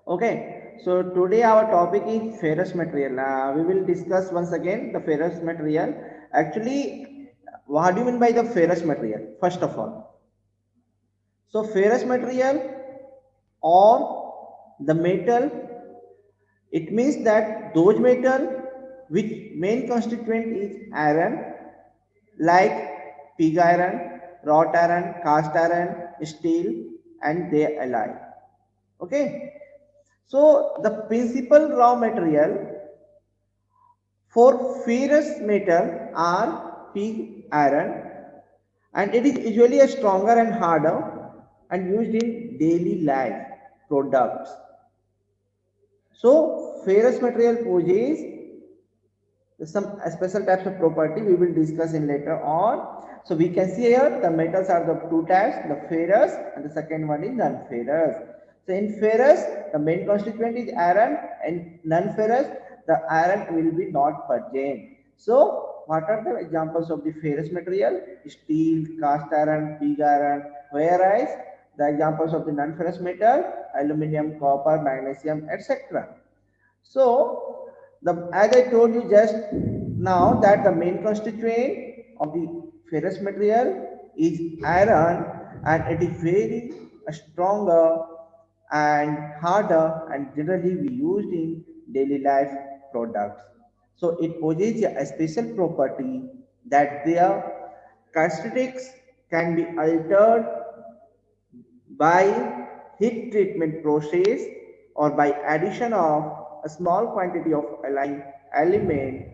Okay, so today our topic is ferrous material. We will discuss once again the ferrous material. Actually, what do you mean by the ferrous material? First of all, so ferrous material or the metal, it means that those metal which main constituent is iron, like pig iron, wrought iron, cast iron, steel, and they alloy. Okay, so the principal raw material for ferrous metal are pig iron, and it is usually a stronger and harder and used in daily life products. So ferrous material poses some special types of property we will discuss in later on. So we can see here the metals are the two types, the ferrous and the second one is non-ferrous. So in ferrous, the main constituent is iron, and non-ferrous, the iron will be not present. So what are the examples of the ferrous material? Steel, cast iron, pig iron, whereas the examples of the non-ferrous metal, aluminum, copper, magnesium, etc. So, as I told you just now that the main constituent of the ferrous material is iron, and it is very stronger and harder and generally we used in daily life products. So it possesses a special property that their characteristics can be altered by heat treatment process or by addition of a small quantity of allying element,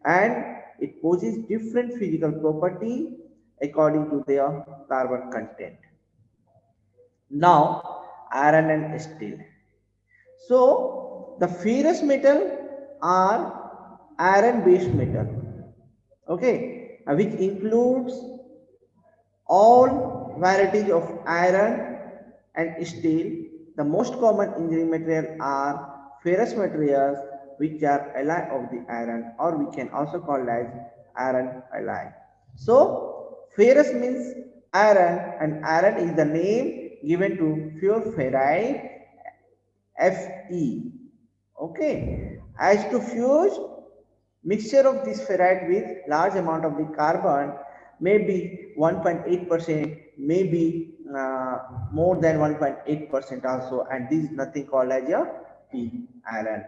and it possesses different physical property according to their carbon content. Now iron and steel. So the ferrous metal are iron based metal, okay, which includes all varieties of iron and steel. The most common engineering material are ferrous materials, which are alloy of the iron, or we can also call as iron alloy. So ferrous means iron, and iron is the name given to pure ferrite, Fe. Okay, as to fuse mixture of this ferrite with large amount of the carbon, maybe 1.8%, maybe more than 1.8% also, and this is nothing called as a pig iron.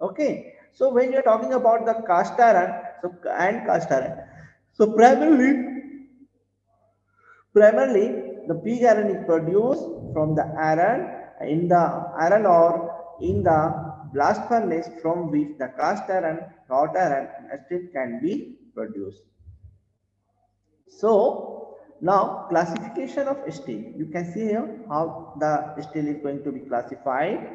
Okay, so when you are talking about the cast iron, so and cast iron, so primarily the pig iron is produced from the iron in the iron ore in the blast furnace, from which the cast iron, wrought iron, and steel can be produced. So now classification of steel. You can see here how the steel is going to be classified.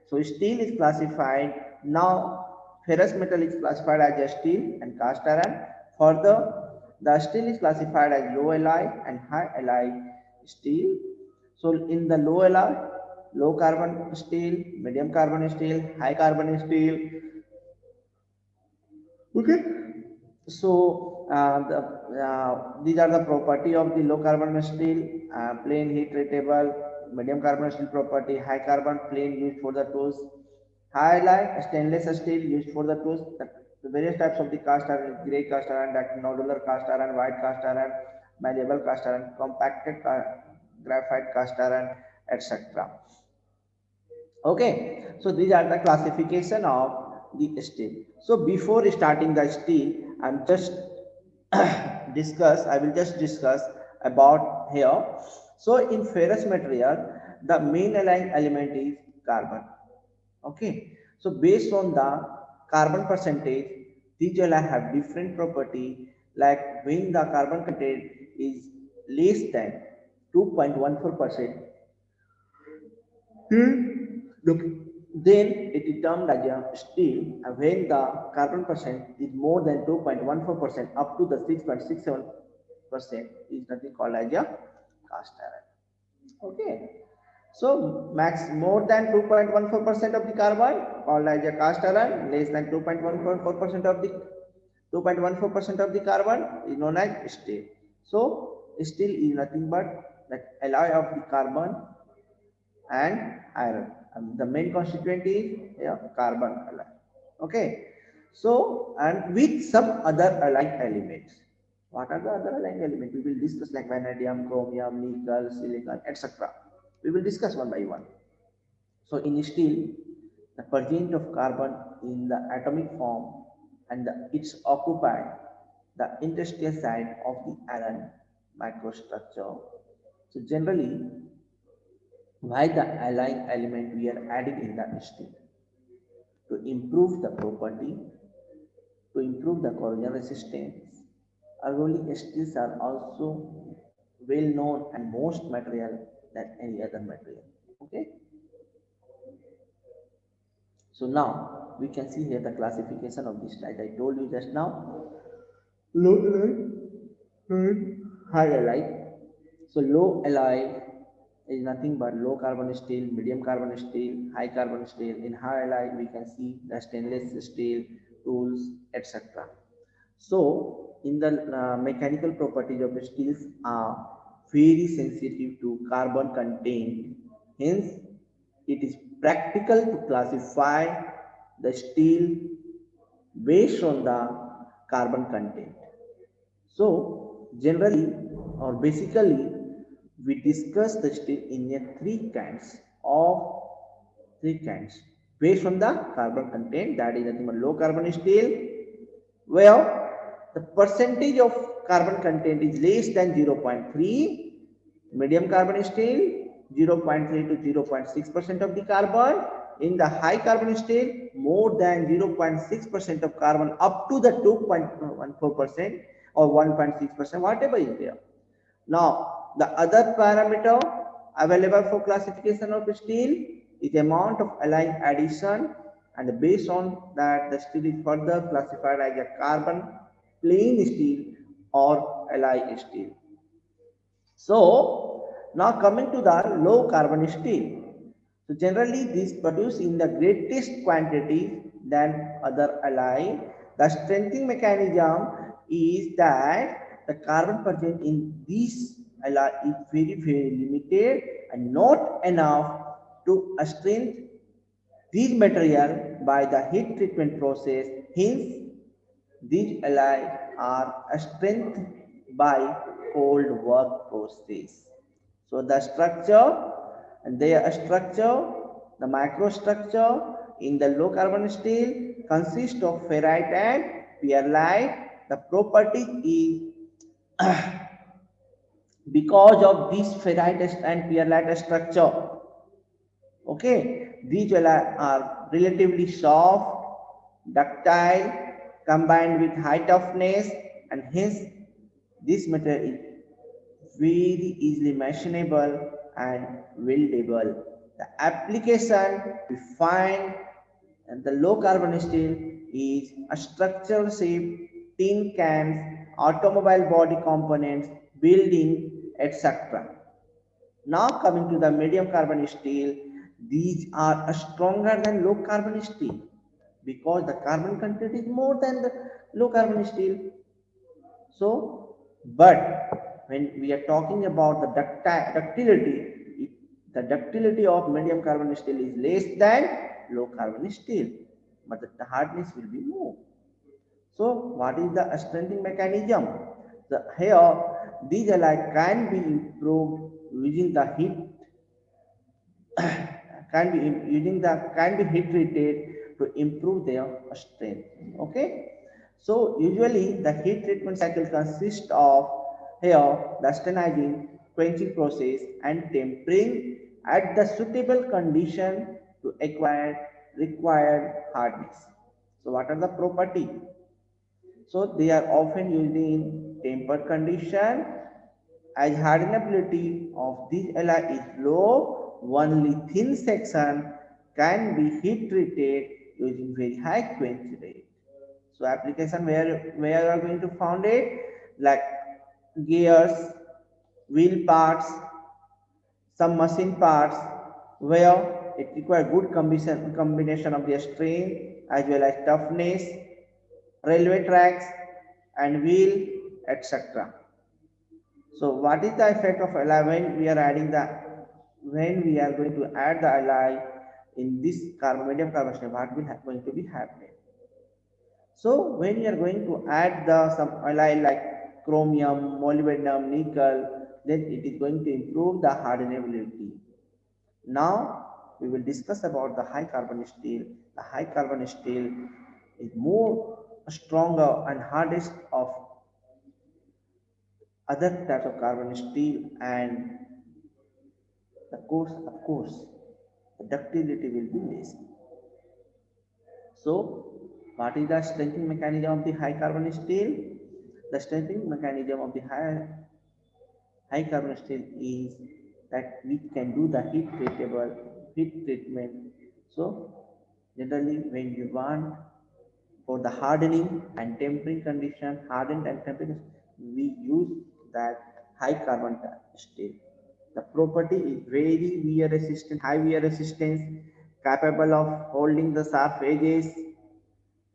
So steel is classified now. Ferrous metal is classified as a steel and cast iron. Further, the steel is classified as low alloy and high alloy steel. So in the low alloy, low carbon steel, medium carbon steel, high carbon steel. Okay. So these are the property of the low carbon steel: plain heat treatable; medium carbon steel property, high carbon, plain, used for the tools; high alloy stainless steel, used for the tools. The various types of the cast iron: gray cast iron, nodular cast iron, white cast iron, malleable cast iron, compacted graphite cast iron, etc. Okay, so these are the classification of the steel. So before starting the steel, I'm just I will just discuss about here. So in ferrous material, the main allying element is carbon. Okay, so based on the carbon percentage, these alloy have different property, like when the carbon content is less than 2.14%, look, then it is termed as a steel, and when the carbon percent is more than 2.14% up to the 6.67% is nothing called as a cast iron. Okay. So max more than 2.14% of the carbon called as a cast iron, less than 2.14% of the 2.14% of the carbon is known as steel. So steel is nothing but that alloy of the carbon and iron. The main constituent is carbon alloy. Okay. So, and with some other allying elements. What are the other allying elements? We will discuss like vanadium, chromium, nickel, silicon, etc. We will discuss one by one. So in steel, the percent of carbon in the atomic form and it's occupied the industrial side of the iron microstructure. So generally, why the allying element we are adding in the steel? To improve the property, to improve the corrosion resistance. Alveoli steels are also well known and most material than any other material. Okay. So now we can see here the classification of this type. I told you just now, low alloy and high alloy. So low alloy is nothing but low carbon steel, medium carbon steel, high carbon steel. In high alloy, we can see the stainless steel, tools, etc. So in the mechanical properties of the steels are very sensitive to carbon content. Hence, it is practical to classify the steel based on the carbon content. So generally or basically we discuss the steel in a three kinds based on the carbon content, that is nothing but low carbon steel where the percentage of carbon content is less than 0.3, medium carbon steel 0.3 to 0.6% of the carbon, in the high carbon steel more than 0.6% of carbon up to the 2.14% or 1.6%, whatever is there. Now the other parameter available for classification of steel is the amount of allying addition, and based on that the steel is further classified as a carbon plain steel or alloy steel. So now coming to the low carbon steel. So generally these produce in the greatest quantity than other alloy. The strengthening mechanism is that the carbon present in this alloy is very limited and not enough to strengthen these material by the heat treatment process. Hence, these alloys are strengthened by cold work process. So the structure and their structure, the microstructure in the low carbon steel consists of ferrite and perlite. The property is because of this ferrite and perlite structure. Okay, these are relatively soft, ductile, combined with high toughness, and hence this material is very easily machinable and weldable. The application we find and the low carbon steel is a structural shape, tin cans, automobile body components, building, etc. Now coming to the medium carbon steel, these are stronger than low carbon steel because the carbon content is more than the low carbon steel. So, but when we are talking about the ductility, the ductility of medium carbon steel is less than low carbon steel, but the hardness will be more. So, what is the strengthening mechanism? Here, these alloy can be improved using the heat can be heat treated to improve their strength. Okay, so usually the heat treatment cycle consists of here the sternizing, quenching process and tempering at the suitable condition to acquire required hardness. So what are the property? So they are often used in tempered condition. As hardenability of this alloy is low, only thin section can be heat treated using very high quench rate. So application where you are going to find it, like gears, wheel parts, some machine parts where it requires good combination of the strain as well as toughness, railway tracks and wheel, etc. So what is the effect of alloy when we are going to add the alloy in this carbon medium carbon steel, what will going to be happening? So when you are going to add the some alloy like chromium, molybdenum, nickel, then it is going to improve the hardenability. Now we will discuss about the high carbon steel. The high carbon steel is more stronger and hardest of other types of carbon steel, and of course, the ductility will be less. So, what is the strengthening mechanism of the high carbon steel? The strengthening mechanism of the high carbon steel is that we can do the heat treatment. So, generally, when you want for the hardening and tempering condition, hardened and tempering, we use that high carbon steel. The property is very wear resistant, high wear resistance, capable of holding the sharp edges.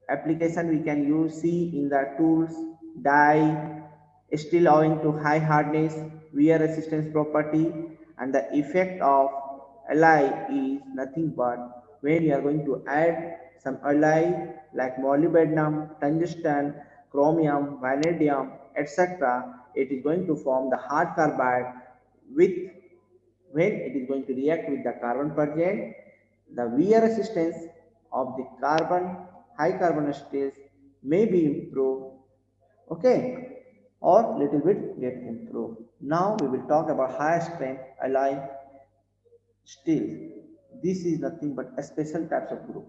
Application we can use C in the tools, die, still owing to high hardness, wear resistance property, and the effect of alloy is nothing but when you are going to add some alloy like molybdenum, tungsten, chromium, vanadium, etc. It is going to form the hard carbide with when it is going to react with the carbon per gen, the wear resistance of the high carbon steels may be improved, okay, or little bit get improved. Now we will talk about high strength alloy steel. This is nothing but a special types of group,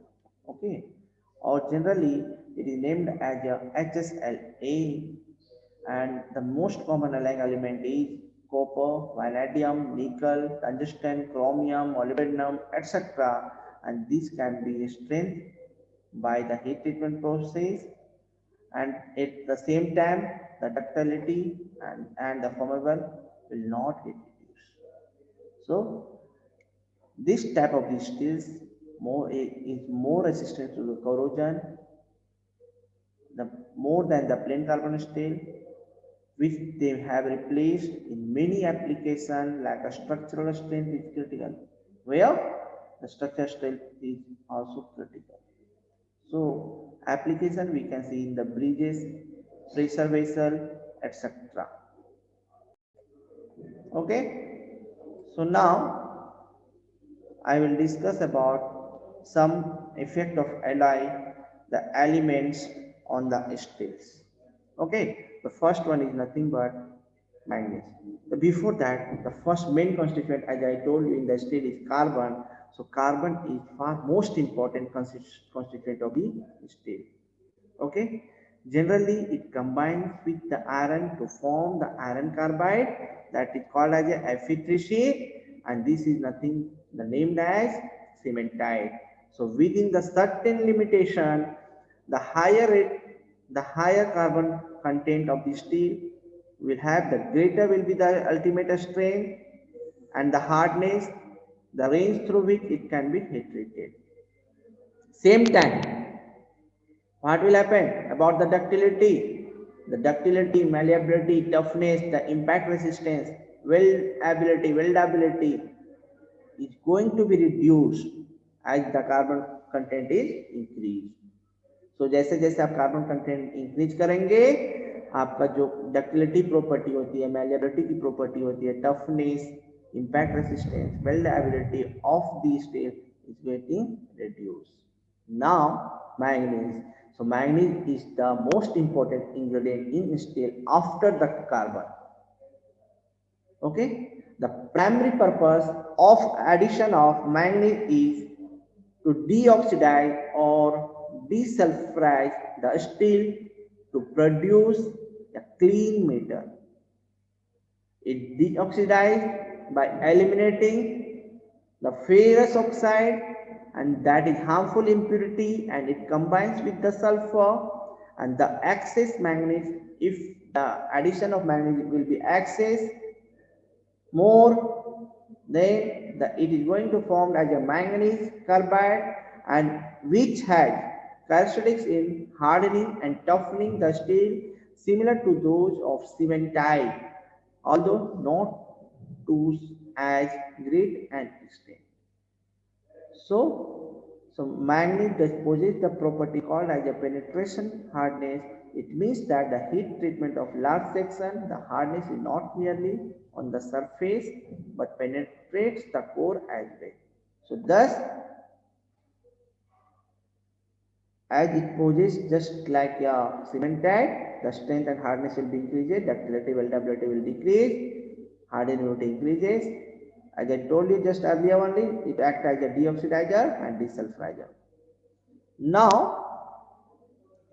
okay, or generally it is named as a HSLA, and the most common allying element is copper, vanadium, nickel, tungsten, chromium, molybdenum, etc. And this can be strengthened by the heat treatment process, and at the same time the ductility and the formable will not get reduced. So this type of these steels is more resistant to the corrosion more than the plain carbon steel, which they have replaced in many applications like a structural strength is critical, where the structural strength is also critical. So application we can see in the bridges, pressure vessel, etc. Okay. So now I will discuss about some effect of alloy, the elements on the steels. Okay, the first one is nothing but manganese. Before that, the first main constituent, as I told you in the steel, is carbon. So carbon is far most important constituent of the steel. Okay, generally it combines with the iron to form the iron carbide that is called as a Fe3C, and this is nothing the named as cementite. So within the certain limitation, the higher carbon content of the steel will have, the greater will be the ultimate strength and the hardness, the range through which it can be heat treated. Same time, what will happen about the ductility? The ductility, malleability, toughness, the impact resistance, weldability is going to be reduced as the carbon content is increased. So जैसे जैसे आप carbon content increase करेंगे, आपका जो ductility property होती है, malleability की property होती है, toughness, impact resistance, weldability of the steel is getting reduced. Now manganese. So manganese is the most important ingredient in steel after the carbon. Okay, the primary purpose of addition of manganese is to deoxidize or desulfurize the steel to produce a clean metal. It deoxidizes by eliminating the ferrous oxide, and that is harmful impurity, and it combines with the sulfur and the excess manganese. If the addition of manganese will be excess more, then it is going to form as a manganese carbide, and which has characteristics in hardening and toughening the steel similar to those of cementite, although not to as great an extent. So manganese possesses the property called as a penetration hardness. It means that the heat treatment of large section, the hardness is not merely on the surface but penetrates the core as well. So thus, as it possesses just like a cementite, the strength and hardness will be increased, ductility, weldability will decrease, hardenability increases. As I told you just earlier only, it acts as a deoxidizer and desulfurizer. Now,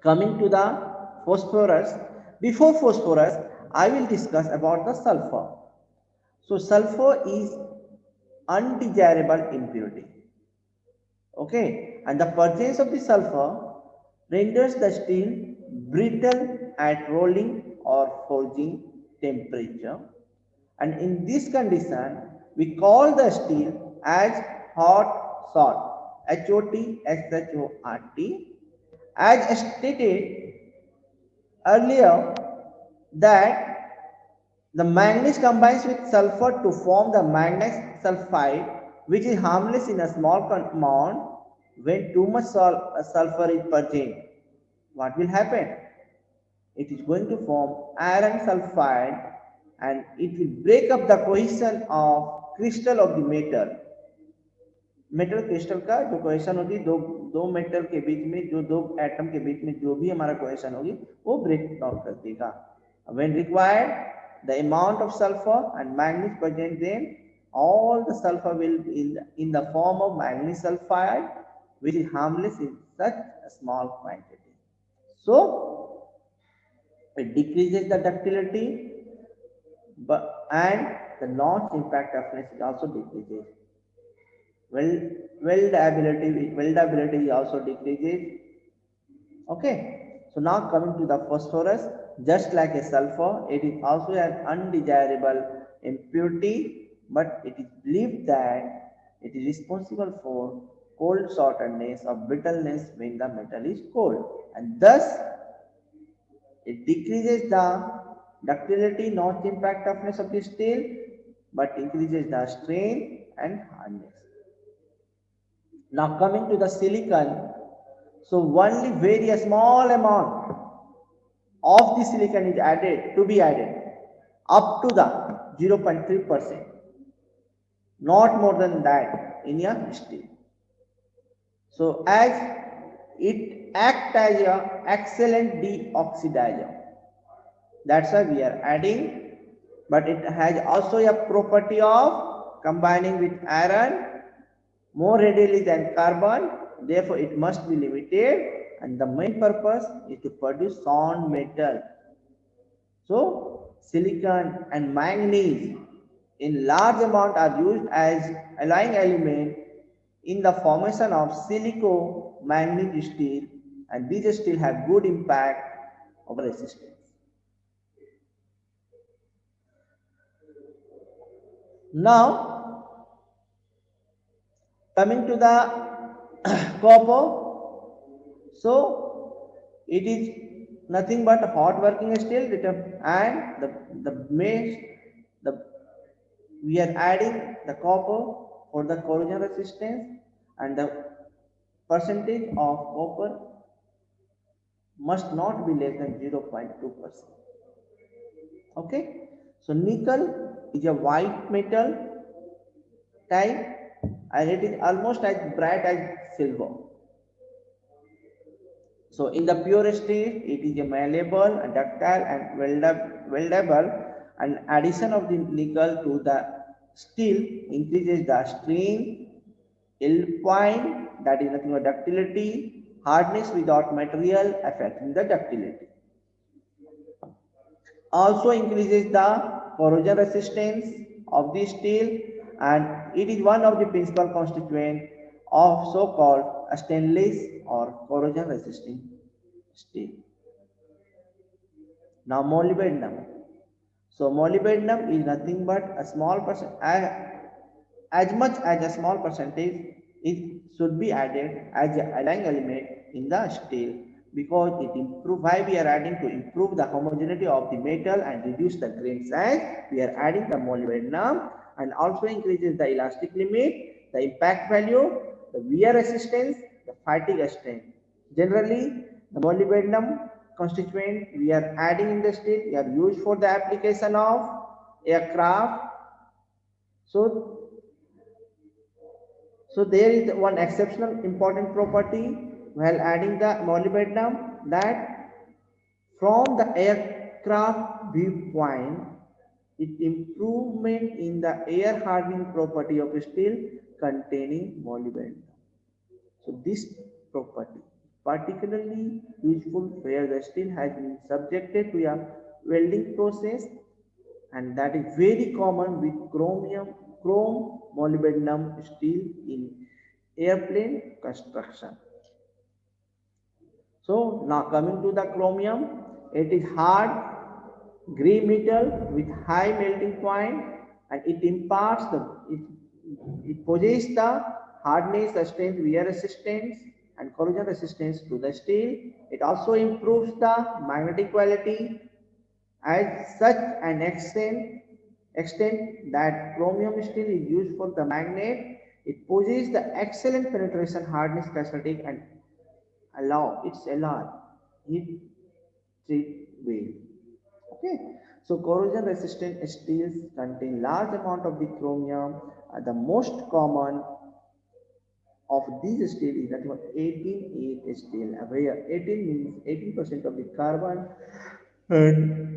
coming to the phosphorus, before phosphorus, I will discuss about the sulfur. So, sulfur is undesirable impurity. Okay, and the presence of the sulfur renders the steel brittle at rolling or forging temperature, and in this condition we call the steel as hot shot, HOT. As stated earlier that the manganese combines with sulfur to form the manganese sulfide, which is harmless in a small amount. When too much sulfur is present, what will happen? It is going to form iron sulfide and it will break up the cohesion of crystal of the metal. Metal crystal का जो cohesion होगी दो metal के बीच में, जो दो atom के बीच में जो भी हमारा कोहेशन होगी वो ब्रेक डाउन कर देगा. When required, the amount of sulfur and manganese present, then all the sulfur will be in the form of manganese sulfide, which is harmless in such a small quantity. So it decreases the ductility, and the notch impact toughness also decreases. Weldability also decreases. Okay, so now coming to the phosphorus, just like a sulfur, it is also an undesirable impurity, but it is believed that it is responsible for cold shortness or brittleness when the metal is cold, and thus it decreases the ductility, notch impact toughness of the steel, but increases the strain and hardness. Now coming to the silicon, so only very small amount of the silicon is added to be added up to the 0.3%, not more than that in a steel. So as it acts as an excellent deoxidizer, that's why we are adding, but it has also a property of combining with iron more readily than carbon, therefore it must be limited, and the main purpose is to produce sound metal. So silicon and manganese in large amount are used as alloying element in the formation of silico-manganese steel, and these steel have good impact over resistance. Now coming to the copper, so it is nothing but a hot working steel, and we are adding the copper for the corrosion resistance, and the percentage of copper must not be less than 0.2%. Okay, so nickel is a white metal type and it is almost as bright as silver. So in the pure state, it is a malleable and ductile and weldable, and addition of the nickel to the steel increases the strain, yield point, that is nothing but ductility, hardness without material affecting the ductility. Also increases the corrosion resistance of the steel, and it is one of the principal constituents of so-called stainless or corrosion resisting steel. Now molybdenum. So molybdenum is nothing but a small percent, as much as a small percentage it should be added as an alloying element in the steel, because it improves. Why we are adding? To improve the homogeneity of the metal and reduce the grain size. We are adding the molybdenum, and also increases the elastic limit, the impact value, the wear resistance, the fatigue strength. Generally, the molybdenum constituent we are adding in the steel, we are used for the application of aircraft. So there is one exceptional important property while adding the molybdenum, that from the aircraft viewpoint, it improvement in the air hardening property of steel containing molybdenum. So this property particularly useful where the steel has been subjected to a welding process, and that is very common with chrome molybdenum steel in airplane construction. So now coming to the chromium, it is hard gray metal with high melting point, and it imparts it possesses the hardness, strength, wear resistance, and corrosion resistance to the steel. It also improves the magnetic quality as such an extent that chromium steel is used for the magnet. It possesses the excellent penetration hardness characteristic and allow it treat well. Okay, so corrosion resistant steels contain large amount of the chromium. The most common of these steel is that 18-8 steel, where 18 means 18% of the carbon and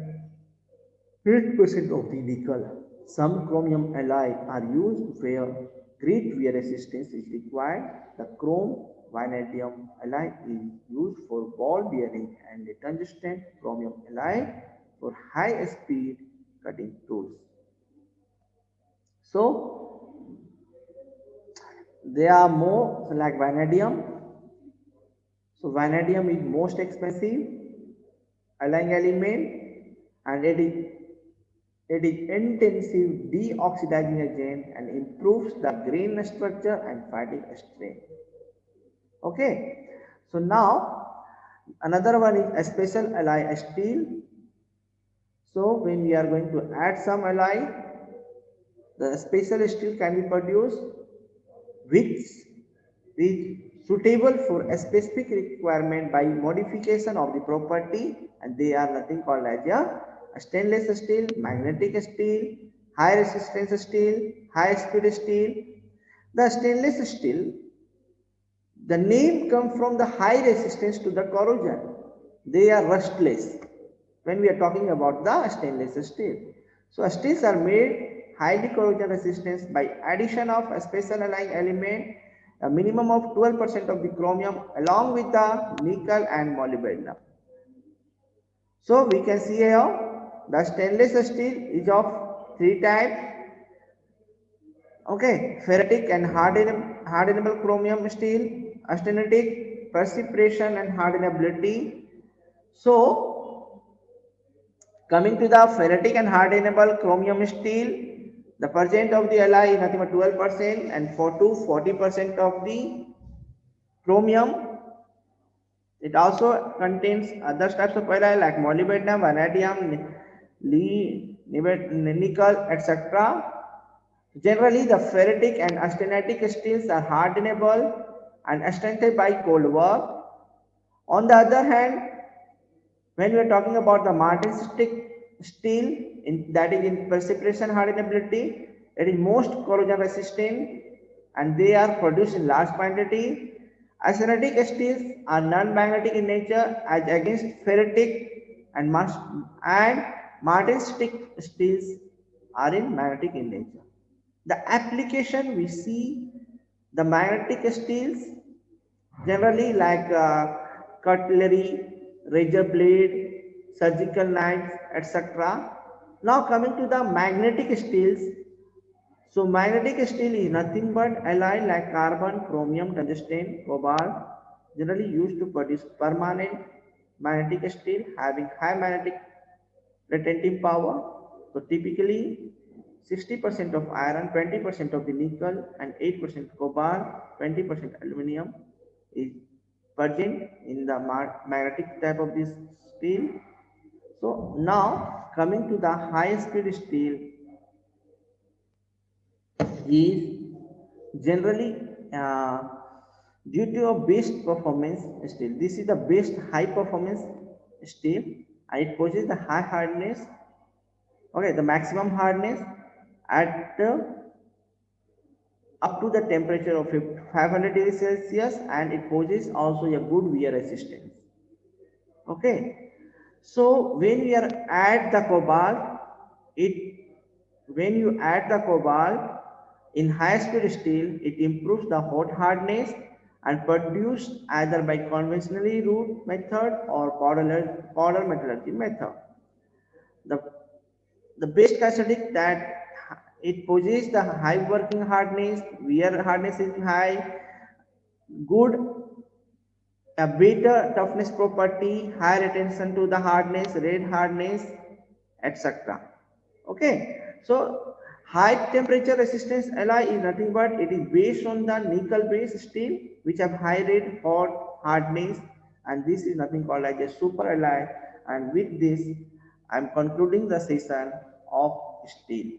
8% of the nickel. Some chromium alloy are used where great wear resistance is required. The chrome vanadium alloy is used for ball bearing, and the tungsten chromium alloy for high speed cutting tools. So there are more like vanadium. So vanadium is most expensive alloying element, and it is intensive deoxidizing agent and improves the grain structure and fatigue strength. Okay, so now another one is a special alloy steel. So when we are going to add some alloy, the special steel can be produced which is suitable for a specific requirement by modification of the property, and they are nothing called as a stainless steel, magnetic steel, high resistance steel, high speed steel. The stainless steel, the name comes from the high resistance to the corrosion. They are rustless when we are talking about the stainless steel. So steels are made highly corrosion resistant by addition of a special alloying element, a minimum of 12% of the chromium along with the nickel and molybdenum. So we can see here the stainless steel is of three types. Okay, ferritic and hardenable chromium steel, austenitic, precipitation and hardenability. So coming to the ferritic and hardenable chromium steel, the percent of the alloy is nothing but 12%, and for 40% of the chromium. It also contains other types of alloy like molybdenum, vanadium, nickel, etc. Generally, the ferritic and austenitic steels are hardenable and strengthened by cold work. On the other hand, when we are talking about the martensitic steel, that is in precipitation hardenability, it is most corrosion resistant and they are produced in large quantity. Austenitic steels are non-magnetic in nature as against ferritic, and martensitic steels are in magnetic in nature. The application we see the magnetic steels generally like cutlery, razor blade, surgical knives, etc. Now coming to the magnetic steels. So magnetic steel is nothing but alloy like carbon, chromium, tungsten, cobalt, generally used to produce permanent magnetic steel having high magnetic retentive power. So typically 60% of iron, 20% of the nickel, and 8% cobalt, 20% aluminum is present in the magnetic type of this steel. So now coming to the high speed steel is generally due to a best performance steel. This is the best high performance steel, and it possesses the high hardness, okay, the maximum hardness at up to the temperature of 500 degrees Celsius, and it possesses also a good wear resistance. Okay, so when we are at the cobalt, it when you add the cobalt in high speed steel, it improves the hot hardness and produced either by conventionally route method or powder metallurgy method. The the best characteristic that it possesses the high working hardness, wear hardness is high, good a better toughness property, high retention to the hardness, red hardness, etc. Okay, so high temperature resistance alloy is nothing but it is based on the nickel based steel which have high red hot hardness, and this is nothing called like a super alloy. And with this, I am concluding the session of steel.